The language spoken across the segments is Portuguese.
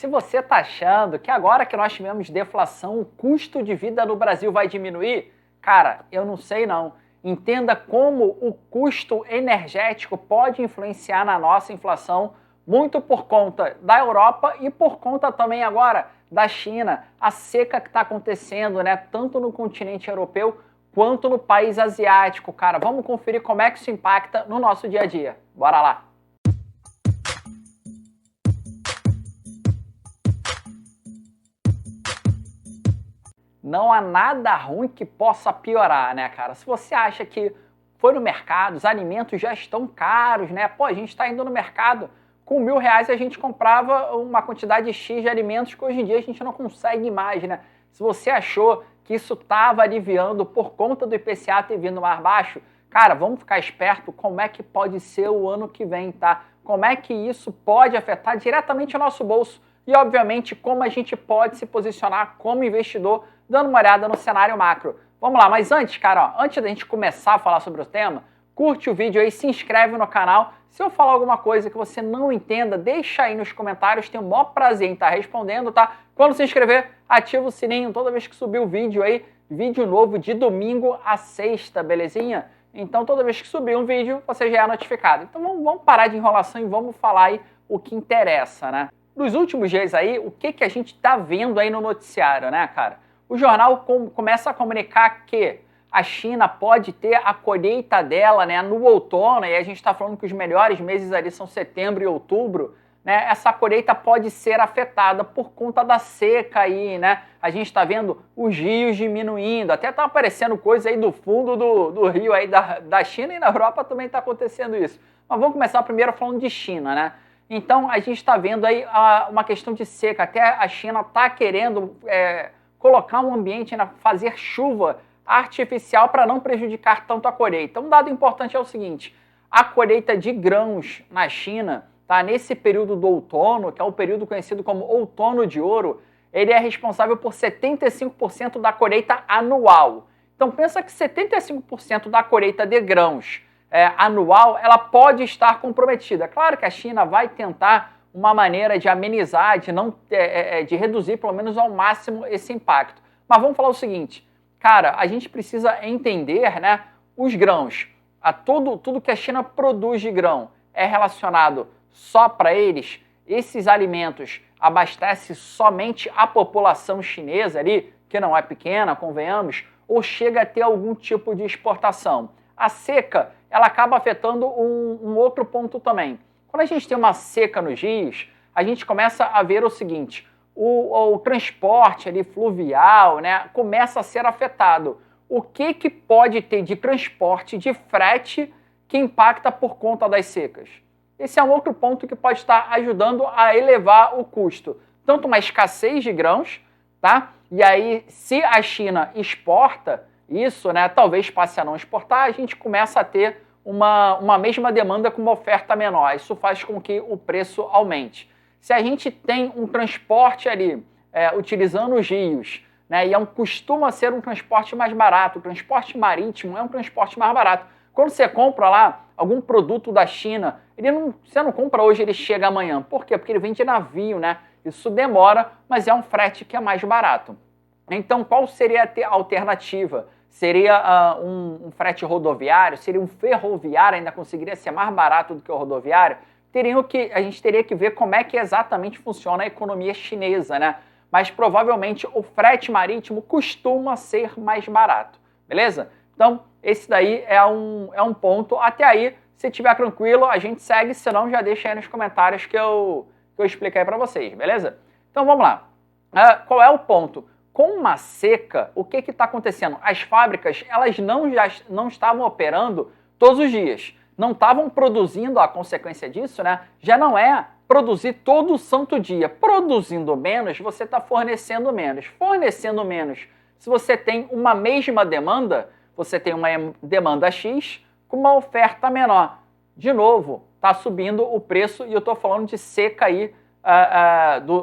Se você está achando que agora que nós tivemos deflação, o custo de vida no Brasil vai diminuir, cara, eu não sei não. Entenda como o custo energético pode influenciar na nossa inflação, muito por conta da Europa e por conta também agora da China, a seca que está acontecendo, né, tanto no continente europeu quanto no país asiático, cara. Vamos conferir como é que isso impacta no nosso dia a dia. Bora lá! Não há nada ruim que possa piorar, né, cara? Se você acha que foi no mercado, os alimentos já estão caros, né? Pô, a gente está indo no mercado, com R$1.000 a gente comprava uma quantidade X de alimentos que hoje em dia a gente não consegue mais, né? Se você achou que isso estava aliviando por conta do IPCA ter vindo mais baixo, cara, vamos ficar esperto como é que pode ser o ano que vem, tá? Como é que isso pode afetar diretamente o nosso bolso e, obviamente, como a gente pode se posicionar como investidor, dando uma olhada no cenário macro. Vamos lá, mas antes, cara, ó, antes da gente começar a falar sobre o tema, curte o vídeo aí, se inscreve no canal. Se eu falar alguma coisa que você não entenda, deixa aí nos comentários, tenho o maior prazer em estar respondendo, tá? Quando se inscrever, ativa o sininho toda vez que subir o vídeo aí, vídeo novo de domingo a sexta, belezinha? Então toda vez que subir um vídeo, você já é notificado. Então vamos parar de enrolação e vamos falar aí o que interessa, né? Nos últimos dias aí, o que a gente tá vendo aí no noticiário, né, cara? O jornal começa a comunicar que a China pode ter a colheita dela, né, no outono, e a gente está falando que os melhores meses ali são setembro e outubro, né? Essa colheita pode ser afetada por conta da seca aí, né? A gente está vendo os rios diminuindo, até tá aparecendo coisa aí do fundo do rio aí da China, e na Europa também está acontecendo isso. Mas vamos começar primeiro falando de China, né? Então a gente está vendo aí uma questão de seca, até a China está querendo colocar um ambiente, né, fazer chuva artificial para não prejudicar tanto a colheita. Um dado importante é o seguinte: a colheita de grãos na China, tá, nesse período do outono, que é o período conhecido como outono de ouro, ele é responsável por 75% da colheita anual. Então pensa que 75% da colheita de grãos anual, ela pode estar comprometida. Claro que a China vai tentar uma maneira de amenizar, de reduzir pelo menos ao máximo esse impacto. Mas vamos falar o seguinte, cara, a gente precisa entender, né, os grãos. Tudo que a China produz de grão é relacionado só para eles? Esses alimentos abastecem somente a população chinesa ali, que não é pequena, convenhamos, ou chega a ter algum tipo de exportação? A seca, ela acaba afetando um outro ponto também. Quando a gente tem uma seca nos rios, a gente começa a ver o seguinte: o transporte ali fluvial, né, começa a ser afetado. O que pode ter de transporte, de frete, que impacta por conta das secas? Esse é um outro ponto que pode estar ajudando a elevar o custo. Tanto uma escassez de grãos, tá? E aí, se a China exporta isso, né, talvez passe a não exportar, a gente começa a ter uma mesma demanda com uma oferta menor. Isso faz com que o preço aumente. Se a gente tem um transporte ali, utilizando os rios, né, e costuma ser um transporte mais barato, o transporte marítimo é um transporte mais barato. Quando você compra lá algum produto da China, você não compra hoje, ele chega amanhã. Por quê? Porque ele vem de navio, né? Isso demora, mas é um frete que é mais barato. Então, qual seria a alternativa? Seria um frete rodoviário? Seria um ferroviário? Ainda conseguiria ser mais barato do que o rodoviário? A gente teria que ver como é que exatamente funciona a economia chinesa, né? Mas provavelmente o frete marítimo costuma ser mais barato, beleza? Então, esse daí é um ponto. Até aí, se estiver tranquilo, a gente segue, senão já deixa aí nos comentários que eu expliquei para vocês, beleza? Então vamos lá. Qual é o ponto? Com uma seca, o que está acontecendo? As fábricas, elas não estavam operando todos os dias. Não estavam produzindo, a consequência disso, né? Já não é produzir todo santo dia. Produzindo menos, você está fornecendo menos. Fornecendo menos, se você tem uma mesma demanda, você tem uma demanda X com uma oferta menor. De novo, está subindo o preço, e eu estou falando de seca aí,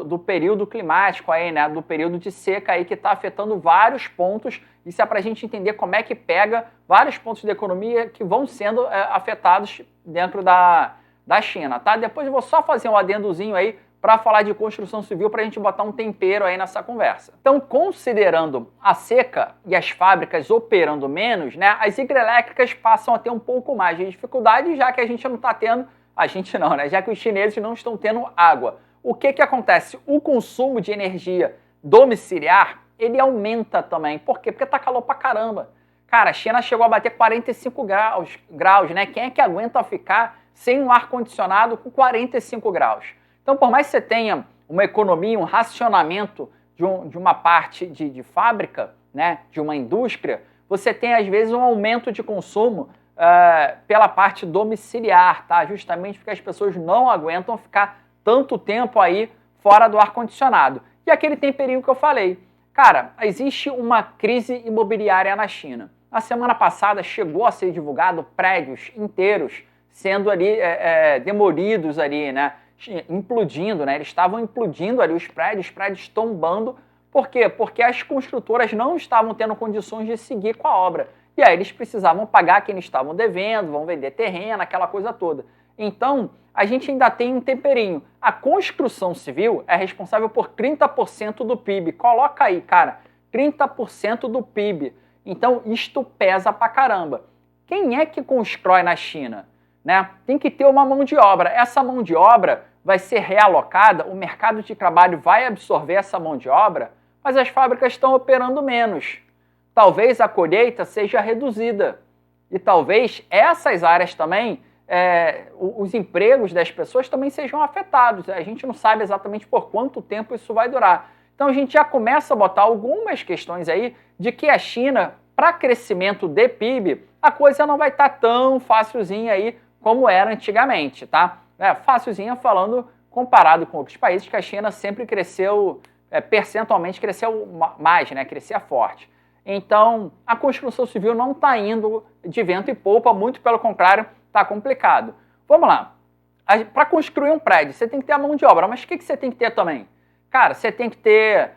do período climático aí, né? Do período de seca aí que está afetando vários pontos. Isso é para a gente entender como é que pega vários pontos da economia que vão sendo afetados dentro da China, tá? Depois eu vou só fazer um adendozinho aí para falar de construção civil para a gente botar um tempero aí nessa conversa. Então, considerando a seca e as fábricas operando menos, né, as hidrelétricas passam a ter um pouco mais de dificuldade, já que a gente não está tendo, já que os chineses não estão tendo água. O que acontece? O consumo de energia domiciliar, ele aumenta também. Por quê? Porque tá calor pra caramba. Cara, a China chegou a bater 45 graus, né? Quem é que aguenta ficar sem um ar-condicionado com 45 graus? Então, por mais que você tenha uma economia, um racionamento de uma parte de fábrica, né, de uma indústria, você tem, às vezes, um aumento de consumo pela parte domiciliar, tá? Justamente porque as pessoas não aguentam ficar tanto tempo aí fora do ar-condicionado. E aquele temperinho que eu falei. Cara, existe uma crise imobiliária na China. Na semana passada chegou a ser divulgado prédios inteiros sendo ali demolidos ali, né? Implodindo, né? Eles estavam implodindo ali os prédios tombando. Por quê? Porque as construtoras não estavam tendo condições de seguir com a obra. E aí eles precisavam pagar quem eles estavam devendo, vão vender terreno, aquela coisa toda. Então, a gente ainda tem um temperinho. A construção civil é responsável por 30% do PIB. Coloca aí, cara, 30% do PIB. Então, isto pesa pra caramba. Quem é que constrói na China? Né? Tem que ter uma mão de obra. Essa mão de obra vai ser realocada, o mercado de trabalho vai absorver essa mão de obra, mas as fábricas estão operando menos. Talvez a colheita seja reduzida. E talvez essas áreas também, os empregos das pessoas também sejam afetados. A gente não sabe exatamente por quanto tempo isso vai durar. Então a gente já começa a botar algumas questões aí de que a China, para crescimento de PIB, a coisa não vai estar tão facilzinha aí como era antigamente, tá? Facilzinha falando comparado com outros países, que a China sempre cresceu, percentualmente cresceu mais, né? Crescia forte. Então, a construção civil não está indo de vento e popa, muito pelo contrário, está complicado. Vamos lá. Para construir um prédio, você tem que ter a mão de obra, mas o que você tem que ter também? Cara, você tem que ter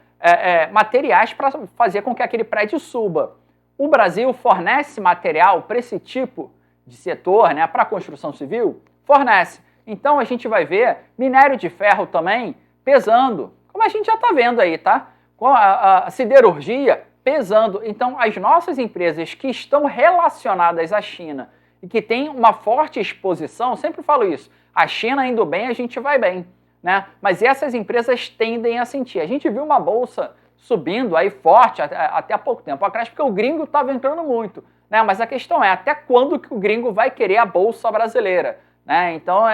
materiais para fazer com que aquele prédio suba. O Brasil fornece material para esse tipo de setor, né, para a construção civil? Fornece. Então, a gente vai ver minério de ferro também pesando, como a gente já está vendo aí, tá? Com a siderurgia pesando. Então, as nossas empresas que estão relacionadas à China e que têm uma forte exposição, sempre falo isso, a China indo bem, a gente vai bem, né? Mas essas empresas tendem a sentir. A gente viu uma bolsa subindo aí forte até há pouco tempo atrás, porque o gringo estava entrando muito, né? Mas a questão é, até quando que o gringo vai querer a bolsa brasileira, né? Então,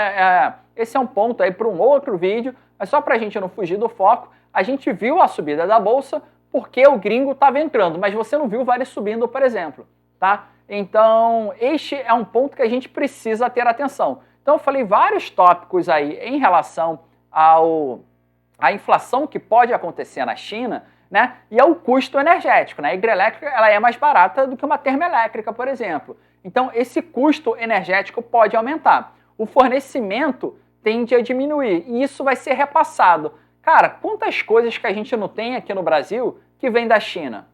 esse é um ponto aí para um outro vídeo, mas só para a gente não fugir do foco, a gente viu a subida da bolsa porque o gringo estava entrando, mas você não viu o vale subindo, por exemplo, tá? Então, este é um ponto que a gente precisa ter atenção. Então, eu falei vários tópicos aí em relação à inflação que pode acontecer na China, né? E ao custo energético, né? A hidrelétrica ela é mais barata do que uma termoelétrica, por exemplo. Então, esse custo energético pode aumentar. O fornecimento tende a diminuir e isso vai ser repassado. Cara, quantas coisas que a gente não tem aqui no Brasil que vem da China?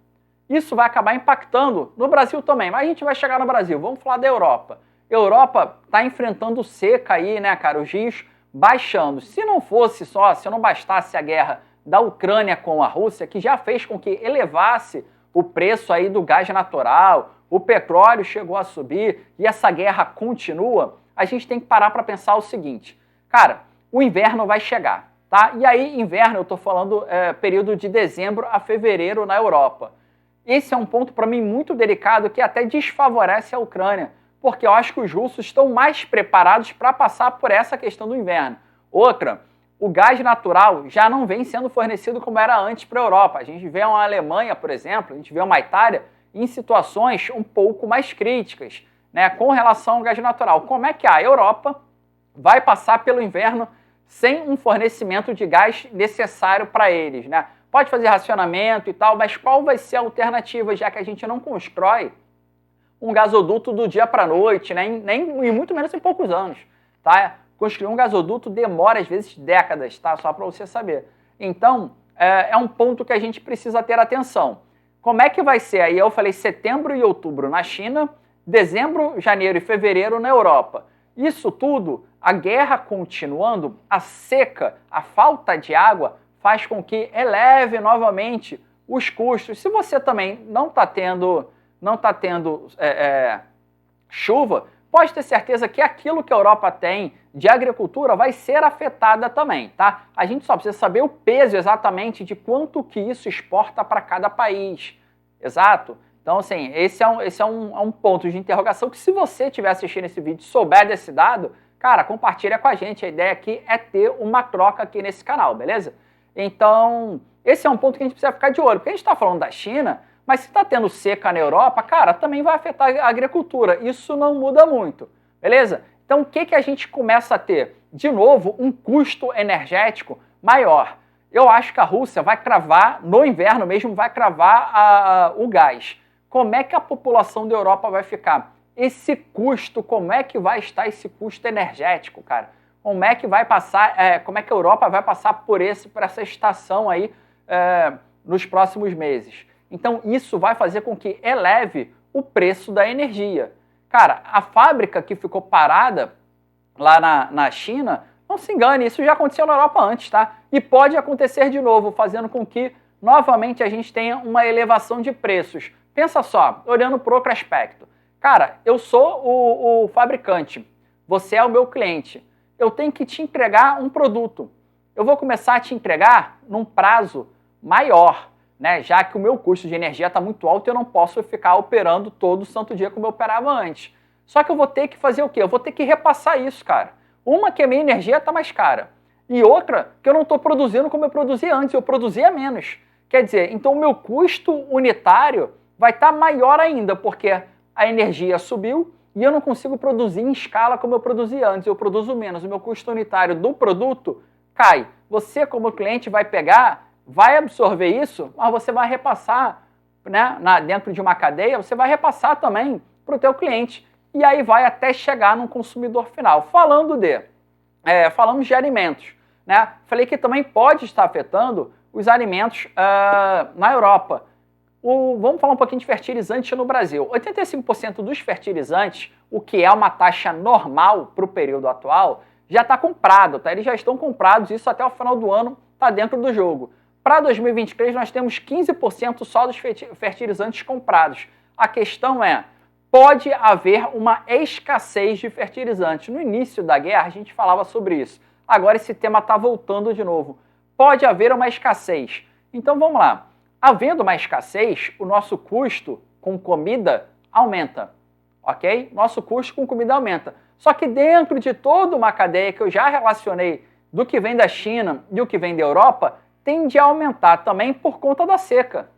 Isso vai acabar impactando no Brasil também, mas a gente vai chegar no Brasil. Vamos falar da Europa. Europa está enfrentando seca aí, né, cara? Os rios baixando. Se não bastasse a guerra da Ucrânia com a Rússia, que já fez com que elevasse o preço aí do gás natural, o petróleo chegou a subir e essa guerra continua, a gente tem que parar para pensar o seguinte. Cara, o inverno vai chegar, tá? E aí, inverno, eu estou falando período de dezembro a fevereiro na Europa. Esse é um ponto para mim muito delicado que até desfavorece a Ucrânia, porque eu acho que os russos estão mais preparados para passar por essa questão do inverno. Outra, o gás natural já não vem sendo fornecido como era antes para a Europa. A gente vê uma Alemanha, por exemplo, a gente vê uma Itália em situações um pouco mais críticas, né, com relação ao gás natural. Como é que a Europa vai passar pelo inverno sem um fornecimento de gás necessário para eles, né? Pode fazer racionamento e tal, mas qual vai ser a alternativa, já que a gente não constrói um gasoduto do dia para a noite, né? E muito menos em poucos anos, tá? Construir um gasoduto demora, às vezes, décadas, tá? Só para você saber. Então, é um ponto que a gente precisa ter atenção. Como é que vai ser? Aí eu falei setembro e outubro na China, dezembro, janeiro e fevereiro na Europa. Isso tudo, a guerra continuando, a seca, a falta de água, faz com que eleve novamente os custos. Se você também não está tendo chuva, pode ter certeza que aquilo que a Europa tem de agricultura vai ser afetada também, tá? A gente só precisa saber o peso exatamente de quanto que isso exporta para cada país. Exato? Então, assim, esse é um ponto de interrogação que, se você estiver assistindo esse vídeo e souber desse dado, cara, compartilha com a gente. A ideia aqui é ter uma troca aqui nesse canal, beleza? Então, esse é um ponto que a gente precisa ficar de olho, porque a gente está falando da China, mas se está tendo seca na Europa, cara, também vai afetar a agricultura. Isso não muda muito, beleza? Então, o que a gente começa a ter? De novo, um custo energético maior. Eu acho que a Rússia vai cravar, no inverno mesmo, vai cravar o gás. Como é que a população da Europa vai ficar? Esse custo, como é que vai estar esse custo energético, cara? Como é que vai passar, como é que a Europa vai passar por essa estação aí nos próximos meses? Então, isso vai fazer com que eleve o preço da energia. Cara, a fábrica que ficou parada lá na China, não se engane, isso já aconteceu na Europa antes, tá? E pode acontecer de novo, fazendo com que, novamente, a gente tenha uma elevação de preços. Pensa só, olhando para outro aspecto. Cara, eu sou o fabricante, você é o meu cliente. Eu tenho que te entregar um produto. Eu vou começar a te entregar num prazo maior, né? Já que o meu custo de energia está muito alto e eu não posso ficar operando todo santo dia como eu operava antes. Só que eu vou ter que fazer o quê? Eu vou ter que repassar isso, cara. Uma que a minha energia está mais cara e outra que eu não estou produzindo como eu produzia antes, eu produzia menos. Quer dizer, então o meu custo unitário vai estar maior ainda, porque a energia subiu e eu não consigo produzir em escala como eu produzia antes, eu produzo menos, o meu custo unitário do produto cai. Você, como cliente, vai pegar, vai absorver isso, mas você vai repassar, né, dentro de uma cadeia, você vai repassar também para o teu cliente. E aí vai até chegar no consumidor final. Falamos de alimentos, né? Falei que também pode estar afetando os alimentos na Europa. Vamos falar um pouquinho de fertilizante no Brasil. 85% dos fertilizantes, o que é uma taxa normal para o período atual, já está comprado, tá? Eles já estão comprados, isso até o final do ano está dentro do jogo. Para 2023, nós temos 15% só dos fertilizantes comprados. A questão é, pode haver uma escassez de fertilizantes. No início da guerra, a gente falava sobre isso. Agora esse tema está voltando de novo. Pode haver uma escassez. Então vamos lá. Havendo uma escassez, o nosso custo com comida aumenta, ok? Nosso custo com comida aumenta. Só que dentro de toda uma cadeia que eu já relacionei do que vem da China e o que vem da Europa, tende a aumentar também por conta da seca.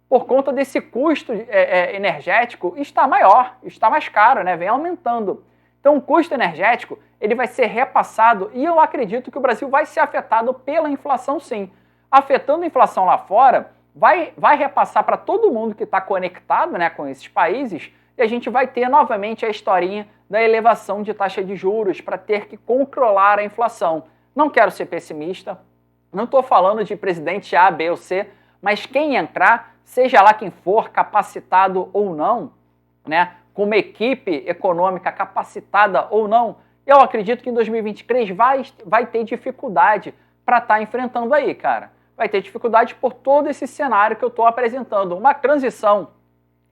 Por conta desse custo energético está maior, está mais caro, né? Vem aumentando. Então o custo energético ele vai ser repassado e eu acredito que o Brasil vai ser afetado pela inflação sim. Afetando a inflação lá fora, vai repassar para todo mundo que está conectado, né, com esses países e a gente vai ter novamente a historinha da elevação de taxa de juros para ter que controlar a inflação. Não quero ser pessimista, não estou falando de presidente A, B ou C, mas quem entrar, seja lá quem for, capacitado ou não, né, com uma equipe econômica capacitada ou não, eu acredito que em 2023 vai ter dificuldade para estar enfrentando aí, cara. Vai ter dificuldade por todo esse cenário que eu estou apresentando. Uma transição,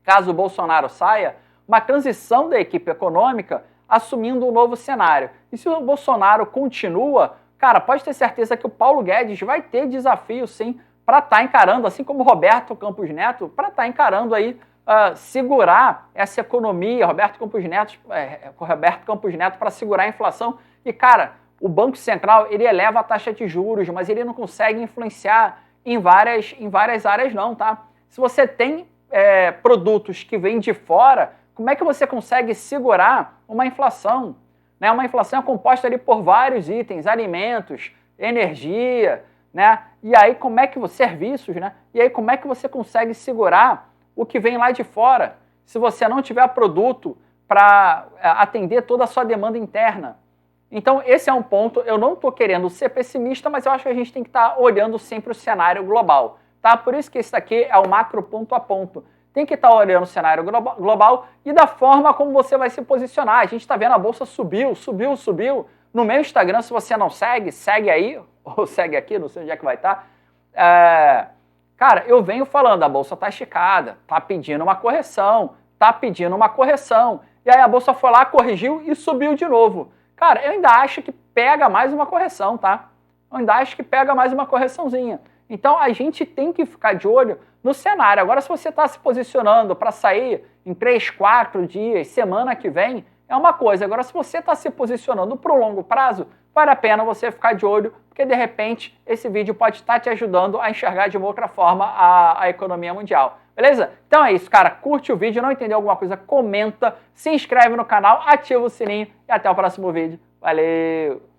caso o Bolsonaro saia, uma transição da equipe econômica assumindo um novo cenário. E se o Bolsonaro continua, cara, pode ter certeza que o Paulo Guedes vai ter desafio, sim, para estar encarando, assim como o Roberto Campos Neto, para estar encarando aí, segurar essa economia, Roberto Campos Neto para segurar a inflação. E, cara, o Banco Central, ele eleva a taxa de juros, mas ele não consegue influenciar em várias áreas não, tá? Se você tem produtos que vêm de fora, como é que você consegue segurar uma inflação? Né? Uma inflação é composta ali por vários itens, alimentos, energia, né? E aí como é que serviços, né? E aí como é que você consegue segurar o que vem lá de fora, se você não tiver produto para atender toda a sua demanda interna? Então esse é um ponto, eu não estou querendo ser pessimista, mas eu acho que a gente tem que estar olhando sempre o cenário global, tá? Por isso que esse daqui é o macro ponto a ponto. tem que estar olhando o cenário global e da forma como você vai se posicionar. A gente está vendo a bolsa subiu. No meu Instagram, se você não segue, segue aí, ou segue aqui, não sei onde é que vai estar. Cara, eu venho falando, a bolsa está esticada, está pedindo uma correção. E aí a bolsa foi lá, corrigiu e subiu de novo. Cara, eu ainda acho que pega mais uma correção, tá? Eu ainda acho que pega mais uma correçãozinha. Então a gente tem que ficar de olho no cenário. Agora, se você está se posicionando para sair em 3, 4 dias, semana que vem, é uma coisa. Agora, se você está se posicionando para o longo prazo, vale a pena você ficar de olho, porque de repente esse vídeo pode estar te ajudando a enxergar de uma outra forma a economia mundial. Beleza? Então é isso, cara. Curte o vídeo, não entendeu alguma coisa, comenta, se inscreve no canal, ativa o sininho e até o próximo vídeo. Valeu!